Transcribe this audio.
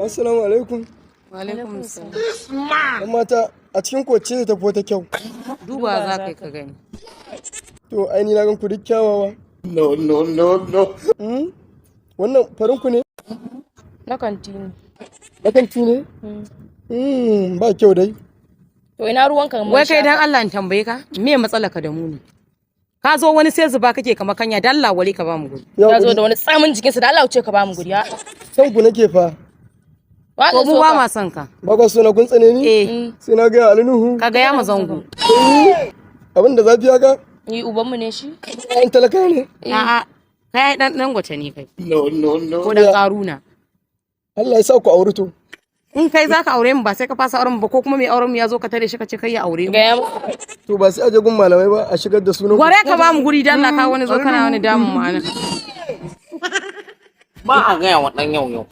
Assalamu alaikum. Wa alaikum assalam. Yan mata a cikin kowace ta ta kyau. Duba za ka gani. To ai ni na gan ku duk kyawawa. No. Wannan farin ku ne? Na kanti ne. Na kanti ne? Ba kyau dai. To ina ruwanka mun. Wai kai dan Allah in tambaye ka, me matsalar ka da mu ne? Ka zo wani sai zuba kake kamar kanya, dan Allah wale ka ba mu guri. Ya zo da wani tsamin jikinsa, da Allah ce ka ba mu guri. San ku nake fa. Ko mu ba ma son ka. Ba ka so na kun tsane ni? Sai na ga Ali Nuhu. Ka ga ya mazango. Abin da zafi haka? Ni uban mu ne shi? Ai talaka ne. A'a. Kai dan gwata ne kai. No. Ko dan karuna. Allah ya sa ku aure to. In kai zaka aure mu ba sai ka fasa auren ba, ko kuma mai auren mu ya zo ka tare shi ka ce kai ya aure mu. To ba sai aje gun malamai ba a shigar da sunan. Gware ka ba mu guri dan Allah ka wani zo kana wani damun mu ana. Ba a gaya wa dan yau.